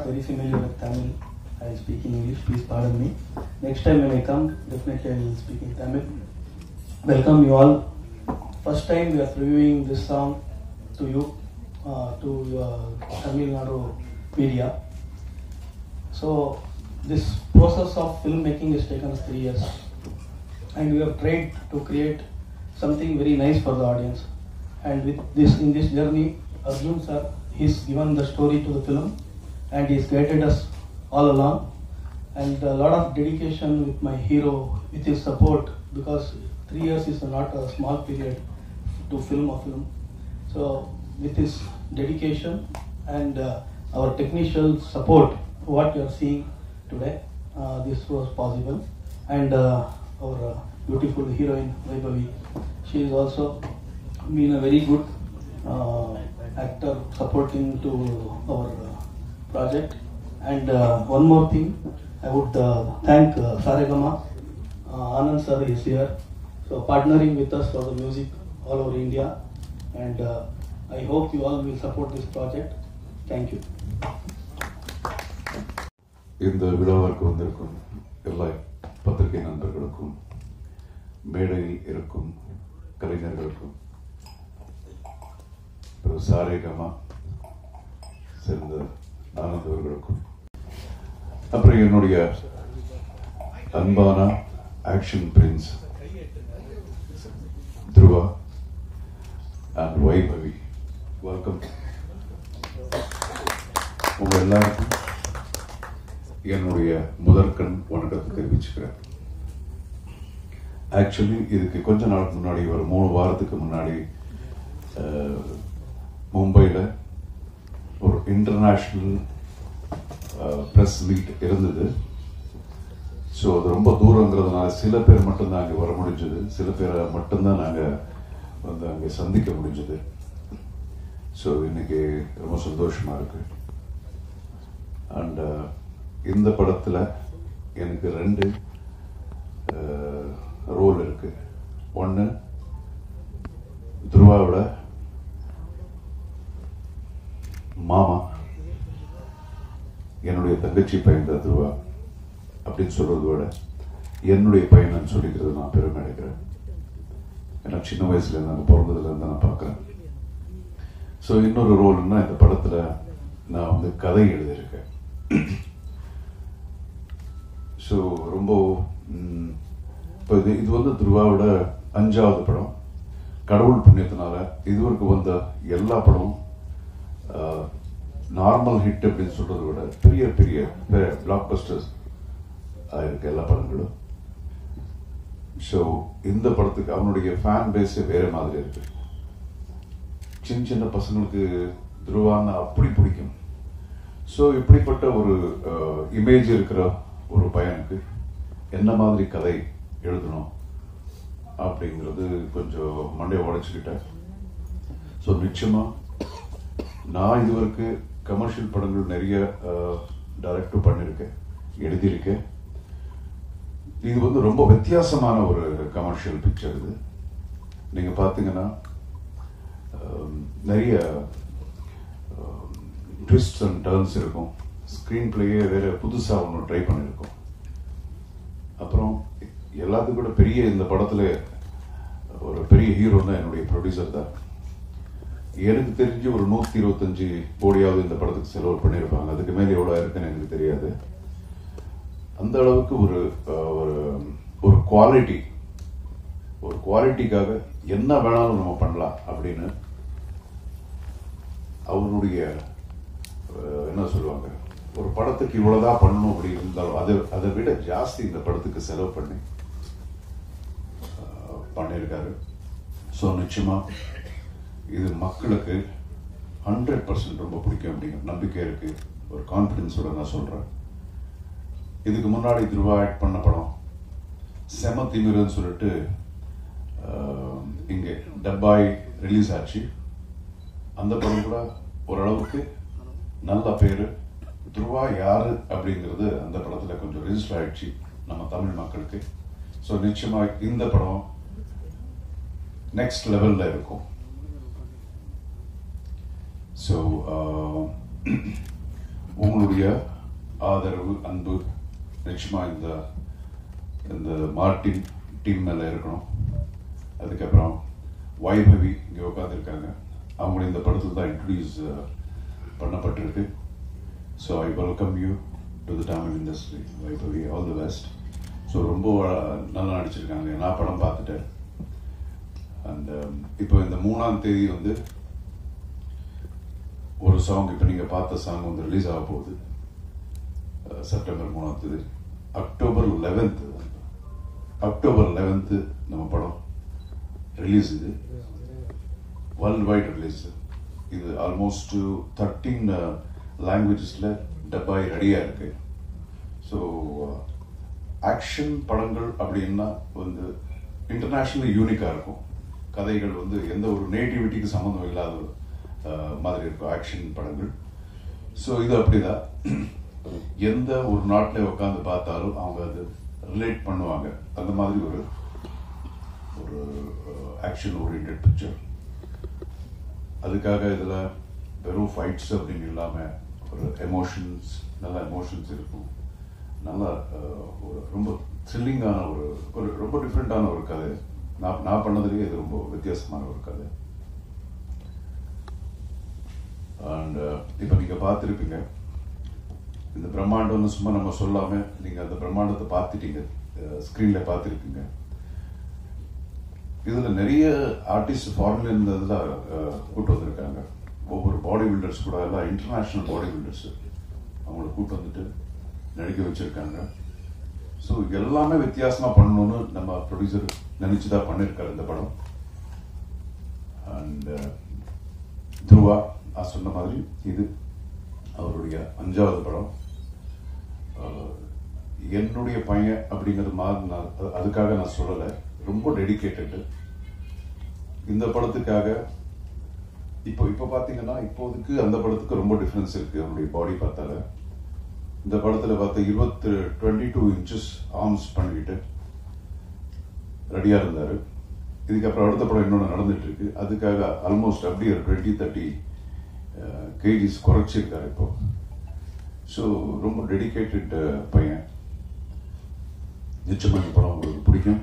very familiar with Tamil. I speak in English, please pardon me. Next time when I come, definitely I will speak in Tamil. Welcome you all. First time we are previewing this song to you, to Tamil Nadu media. So this process of filmmaking has taken us 3 years, and we have tried to create something very nice for the audience. And with this, in this journey, Arjun sir, he's given the story to the film, and he's guided us all along. And a lot of dedication with my hero, with his support, because 3 years is not a small period to film a film. So with his dedication and our technical support, what you are seeing today, this was possible. And our beautiful heroine Vaibhavi, she is also been a very good actor supporting to our project. And one more thing, I would thank Saregama. Anand sir is here, so partnering with us for the music all over India. And I hope you all will support this project. Thank you. இந்த விழாவிற்கு வந்திருக்கும் எல்லா பத்திரிகை நண்பர்களுக்கும், மேடையில் இருக்கும் கலைஞர்களுக்கும், சாரேகமா சேர்ந்த ஆனந்த் அவர்களுக்கும், அப்புறம் என்னுடைய அன்பான action prince Dhruva and Vaibhavi, welcome. உங்க எல்லாருக்கும் என்னுடைய முதற்கண் வணக்கத்தை தெரிவிச்சுக்கிறேன். ஆக்சுவலி இதுக்கு கொஞ்ச நாளுக்கு முன்னாடி, ஒரு 3 வாரத்துக்கு முன்னாடி மும்பையில் ஒரு இன்டர்நேஷ்னல் ப்ரெஸ் மீட் இருந்தது. ஸோ அது ரொம்ப தூரங்கிறதுனால சில பேர் மட்டும்தான் அங்கே வர முடிஞ்சது, சில பேரை மட்டும்தான் நாங்கள் வந்து அங்கே சந்திக்க முடிஞ்சது. ஸோ இன்னைக்கு ரொம்ப சந்தோஷமாக இருக்கு. அண்ட் இந்த படத்தில் எனக்கு 2 ரோல் இருக்கு. ஒன்று, துருவாவோட மாமா, என்னுடைய தங்கச்சி பையன் தான் துருவா அப்படின்னு சொல்றதை விட என்னுடைய பையன் சொல்லிக்கிறது நான் பெருமை அடைக்கிறேன். ஏன்னா சின்ன வயசுல இருந்து, நான் பிறந்ததுல இருந்து நான் பார்க்குறேன். ஸோ இன்னொரு ரோல்னா, இந்த படத்தில் நான் வந்து கதை எழுதியிருக்கேன். ஸோ ரொம்ப இப்போ இது வந்து துருவாவோட 5வது படம். கடவுள் புண்ணியத்தினால இதுவரைக்கும் வந்த எல்லா படமும் நார்மல் ஹிட் அப்படின்னு சொல்றதை விட பெரிய பெரிய பிளாக் பஸ்டர்ஸ் ஆயிருக்கு எல்லா படங்களும். ஸோ இந்த படத்துக்கு அவனுடைய ஃபேன் பேஸே வேற மாதிரி இருக்கு. சின்ன சின்ன பசங்களுக்கு துருவான்னு அப்படி பிடிக்கும். ஸோ இப்படிப்பட்ட ஒரு இமேஜ் இருக்கிற ஒரு பையனுக்கு என்ன மாதிரி கதை எழுதணும் அப்படிங்கிறது கொஞ்சம் மண்டையை உடைச்சுக்கிட்டேன். ஸோ நிச்சயமா நான் இதுவரைக்கும் கமர்ஷியல் படங்கள் நிறைய டைரக்டும் பண்ணியிருக்கேன், எழுதியிருக்கேன். இது வந்து ரொம்ப வித்தியாசமான ஒரு கமர்ஷியல் பிக்சர். இது நீங்க பார்த்தீங்கன்னா நிறைய ட்விஸ்ட் அண்ட் டர்ன்ஸ் இருக்கும். ஸ்க்ரீன் பிளேயே வேற புதுசாக ஒன்று ட்ரை பண்ணியிருக்கோம். அப்புறம் எல்லாத்துக்கும் கூட பெரிய இந்த படத்தில் ஒரு பெரிய ஹீரோ தான் என்னுடைய ப்ரொடியூசர் தான். எனக்கு தெரிஞ்சு ஒரு 125 கோடியாவது இந்த படத்துக்கு செலவு பண்ணியிருப்பாங்க. அதுக்கு மேலே எவ்வளோ இருக்குன்னு எனக்கு தெரியாது. அந்த அளவுக்கு ஒரு குவாலிட்டிக்காக என்ன வேணாலும் நம்ம பண்ணலாம் அப்படின்னு அவருடைய என்ன சொல்லுவாங்க, ஒரு படத்துக்கு இவ்வளவுதான் பண்ணணும் அப்படி இருந்தாலும் அதை விட ஜாஸ்தி இந்த படத்துக்கு செலவு பண்ணியிருக்காரு. ஸோ நிச்சயமா இது மக்களுக்கு 100% ரொம்ப பிடிக்கும் அப்படிங்கிற நம்பிக்கை இருக்கு. ஒரு கான்ஃபிடன்ஸோட நான் சொல்றேன். இதுக்கு முன்னாடி துருவா ஆக்ட் பண்ண படம் செம திமிருன்னு சொல்லிட்டு இங்கே டப்பாய் ரிலீஸ் ஆச்சு. அந்த படம் கூட ஓரளவுக்கு நல்ல பேரு. துருவா யாரு அப்படிங்கிறது அந்த படத்துல கொஞ்சம் ரெஜிஸ்டர் ஆயிடுச்சு நம்ம தமிழ் மக்களுக்கு. ஸோ நிச்சயமா இந்த படம் நெக்ஸ்ட் லெவல்ல இருக்கும். ஸோ உங்களுடைய ஆதரவு அன்பு நிச்சயமாக இந்த மார்டின் டீம் மேலே இருக்கணும். அதுக்கப்புறம் வைபவி இங்கே உட்காந்துருக்காங்க, அவங்களும் இந்த படத்தில் தான் இன்ட்ரடியூஸ் பண்ணப்பட்டிருக்கு. So I welcome you to the Tamil industry. Vaibhavi, all the best. So ரொம்ப நல்லா நடிச்சிருக்காங்க, நான் படம் பார்த்துட்டேன். அண்ட் இப்போ இந்த 3ஆம் தேதி வந்து ஒரு சாங், இப்போ நீங்கள் பார்த்த சாங் வந்து ரிலீஸ் ஆக போகுது. செப்டம்பர் 3ஆம் தேதி. அக்டோபர் 11th நம்ம படம் ரிலீஸ். இது வேர்ல்டு வைட் ரிலீஸ். இது ஆல்மோஸ்ட் 13 லாங்குவேஜஸில் டப்பாய் ரெடியாக இருக்கு. ஸோ ஆக்ஷன் படங்கள் அப்படின்னா வந்து இன்டர்நேஷ்னலி யூனிக்காக இருக்கும். கதைகள் வந்து எந்த ஒரு நேட்டிவிட்டிக்கு சம்மந்தம் இல்லாத மாதிரி இருக்கும் ஆக்ஷன் படங்கள். ஸோ இது அப்படிதான், எந்த ஒரு நாட்டில் உட்காந்து பார்த்தாலும் அவங்க அது ரிலேட் பண்ணுவாங்க. அந்த மாதிரி ஒரு ஆக்ஷன் ஓரியன்ட் பிக்சர். அதுக்காக இதில் வெறும் ஃபைட்ஸ் அப்படின்னு இல்லாமல் ஒரு எமோஷன்ஸ், நல்ல எமோஷன்ஸ் இருக்கும். நல்லா ஒரு ரொம்ப த்ரில்லிங்கான ஒரு ரொம்ப டிஃப்ரெண்ட்டான ஒரு கதை. நான் பண்ணதுலேயே இது ரொம்ப வித்தியாசமான ஒரு கதை. அண்ட் இப்போ நீங்கள் பார்த்துருப்பீங்க, இந்த பிரம்மாண்டம்னு சும்மா நம்ம சொல்லாமல் நீங்கள் அந்த பிரம்மாண்டத்தை பார்த்துட்டீங்க, ஸ்க்ரீனில் பார்த்துருப்பீங்க. இதில் நிறைய ஆர்டிஸ்ட் ஃபாரின்லேருந்து இதெல்லாம் கூட்டு வந்திருக்காங்க. ஒவ்வொரு பாடி பில்டர்ஸ் கூட எல்லாம் இன்டர்நேஷ்னல் பாடி பில்டர்ஸ் அவங்கள கூட்டு வந்துட்டு நடிக்க வச்சுருக்காங்க. ஸோ எல்லாமே வித்தியாசமாக பண்ணணும்னு நம்ம ப்ரொடியூசர் நினச்சி தான் பண்ணியிருக்காரு இந்த படம். அண்ட் துருவா நான் சொன்ன மாதிரி இது அவருடைய 5வது படம். என்னுடைய பையன் அப்படிங்கிறது மாதிரி அதுக்காக நான் சொல்லலை, ரொம்ப டெடிக்கேட்டடு இந்த படத்துக்காக. இப்போ பார்த்தீங்கன்னா இப்போதுக்கு அந்த படத்துக்கு ரொம்ப டிஃப்ரென்ஸ் இருக்குது. அவனுடைய பாடி பார்த்தால இந்த படத்தில் பார்த்தா 22 இன்ச்சஸ் ஆர்ம்ஸ் பண்ணிக்கிட்டு ரெடியாக இருந்தார். இதுக்கப்புறம் அடுத்த படம் இன்னொன்று நடந்துட்டு இருக்கு. அதுக்காக ஆல்மோஸ்ட் அப்படியே 20-30 கேஜிஸ் குறைச்சிருக்காரு இப்போ. ஸோ ரொம்ப டெடிக்கேட்டட் பையன். நிச்சயமாக இந்த படம் உங்களுக்கு பிடிக்கும்.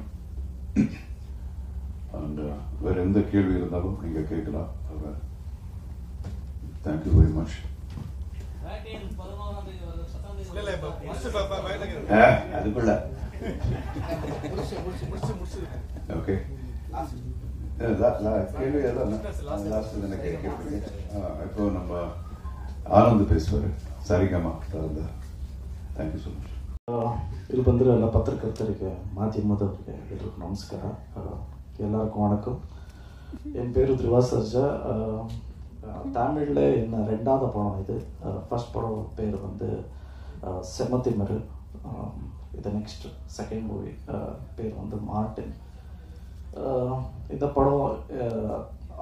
அண்ட் வேற எந்த கேள்வி இருந்தாலும் நீங்கள் கேட்கலாம். Thank you very much. அதுக்குள்ள ஓகே கேள்வி இப்போ நம்ம ஆனந்த் பேசுவார். Saregama thank you so much. ಇಲ್ಲಿ ಬಂದಿರೋ ಎಲ್ಲ ಪತ್ರಕರ್ತರಿಗೆ, ಮಾಧ್ಯಮದವರಿಗೆ ಎಲ್ರಿಗೂ ನಮಸ್ಕಾರ. எல்லாருக்கும் வணக்கம். என் பேர் துருவா சர்ஜா. தமிழில் என்ன 2வது படம் இது. ஃபர்ஸ்ட் படம் பேர் வந்து செமத்திமரு. இது நெக்ஸ்ட் செகண்ட் மூவி பேர் வந்து மார்டின். இந்த படம்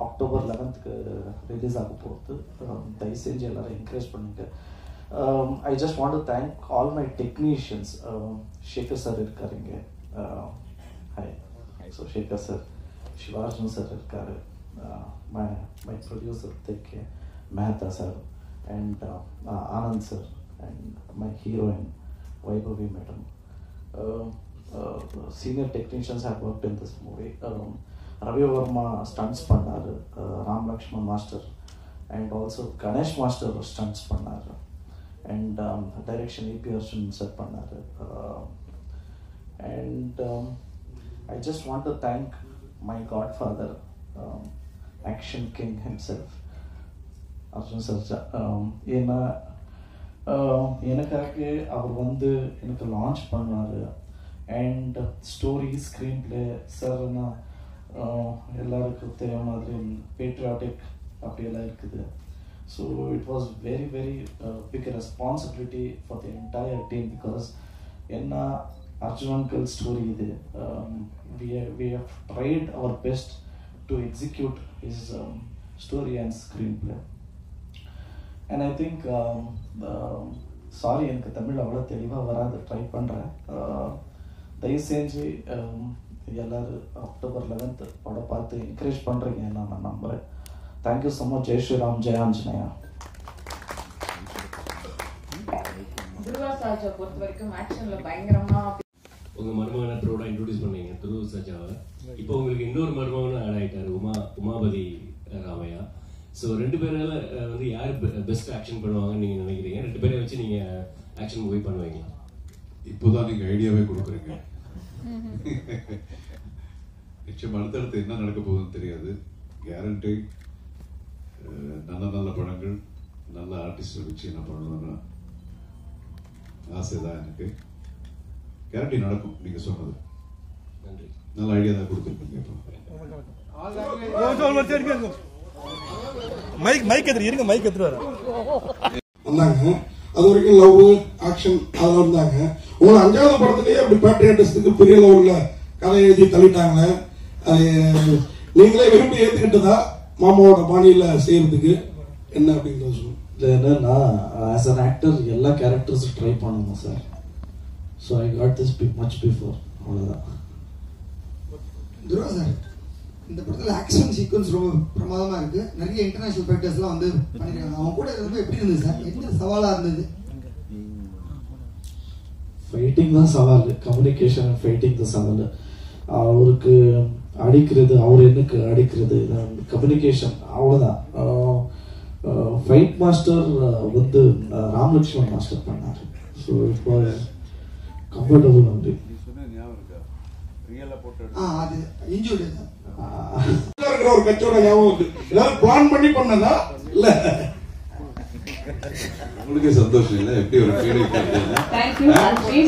அக்டோபர் 11th ரிலீஸ் ஆக போகுது. தயவு செஞ்சு எல்லாரும் என்கரேஜ் பண்ணுங்க. I just want to thank all my technicians. Shekhar sir irukkaringa. Hi. So Shekhar sir, Shivarjan sir irukkaru. My producer Tekke Mehta sir and Anand sir and my heroine Vaibhavi madam. Senior technicians have worked in this movie. Ravi Verma stunts pannaru, Ram Lakshman master and also Ganesh master stunts pannaru. And direction AP Arjun sir pannaru. And I just want to thank my godfather, action king himself, Arjun Sarja. எனக்காக அவர் வந்து எனக்கு launch பண்ணார். And story, screen play சார்னா எல்லாருக்கும் தெரியாத மாதிரி patriotic அப்படியெல்லாம் இருக்குது. So it was very very big responsibility for the entire team. Because என்ன அர்ஜுன் அங்கிள் ஸ்டோரி இது. we have tried our best to execute his story and screenplay. And I think sorry எனக்கு தமிழ் அவ்வளோ தெளிவாக வராது, ட்ரை பண்ணுறேன். தயவு செஞ்சு எல்லோரும் அக்டோபர் 11th படம் பார்த்து என்கரேஜ் பண்ணுறீங்க நான் நம்புகிறேன். Thank you so much. Jai Shriram, Jai Anjaneya. Raja பொறுத்த வரைக்கும் ஆக்ஷன்ல பயங்கரமா உங்க மருமகனை ப்ரௌடா இன்ட்ரோடியூஸ் பண்ணீங்க துருவ சஜாவை. இப்போ உங்களுக்கு இன்னொரு மருமகனும் ஆட் ஆயிட்டாரு, உமாபதி ராமையா. ஸோ 2 பேரால வந்து யார் பெஸ்ட் ஆக்ஷன் பண்ணுவாங்கன்னு நீங்க நினைக்கிறீங்க? 2 பேரை வச்சு நீங்க ஆக்ஷன் மூவி பண்ணுவீங்களா? இப்போதான் நீங்க ஐடியாவே கொடுக்குறீங்க. நிச்சயம் அடுத்தடுத்து என்ன நடக்க போகுதுன்னு தெரியாது. கேரண்டி நல்ல படங்கள், நல்ல ஆர்டிஸ்ட் வச்சு என்ன பண்ணணும்னா ஆசைதான் எனக்கு. கேரண்டி நடக்கும். நீங்க சொன்னது நன்றி. நல்ல ஐடியா தான் கொடுத்துருக்கீங்க. வந்தாங்க. அது வரைக்கும் லவ் ஆக்ஷன் அதெல்லாம் இருந்தாங்க. உங்களை 5வது படத்திலேயே அப்படி பேட்ரியாட்டிஸ்டுக்கு பெரிய லெவல்ல கதை எழுதி தள்ளிட்டாங்க. அது நீங்களே விரும்பி ஏத்துக்கிட்டதா மாமாவோட பாணியில செய்யறதுக்கு என்ன அப்படின்றத சொல்லுங்க. இல்லை என்னன்னா ஆஸ் அன் ஆக்டர் எல்லா கேரக்டர்ஸும் ட்ரை பண்ணணும் sir. So I got this much before. அவ்வளோதான். துருவா சார், இந்த படத்தில் ஆக்ஷன் சீக்வன்ஸ் ரொம்ப பிரமாதமாக இருக்கு. நிறைய இன்டர்நேஷனல் ஃபைட்டர்ஸ்லாம் வந்து பண்ணிருக்காங்க. அவங்க கூட இருக்கிறது எப்படி இருந்தது சார்? என்ன சவாலாக இருந்தது? ஃபைட்டிங் தான் சவால், கம்யூனிகேஷன் அண்ட் ஃபைட்டிங் தான் சவால். அவருக்கு அடிக்கிறது, அவர் எனக்கு அடிக்கிறது, கம்யூனிகேஷன் அவ்வளோதான். ஃபைட் மாஸ்டர் வந்து ராமலட்சுமன் மாஸ்டர் பண்ணார். ஸோ இப்போ கம்ஃபர்டபுள் அப்படி. அது இன்ஜூர்டு இருக்கிற ஒரு கட்சியோட ஞாபகம் இருக்கு. ஏதாவது பிளான் பண்ணி பண்ணதா இல்ல? உங்களுக்கே சந்தோஷம் இல்லை? எப்படி ஒரு ஃபீலிங்? தேங்க்யூ. நன்றி.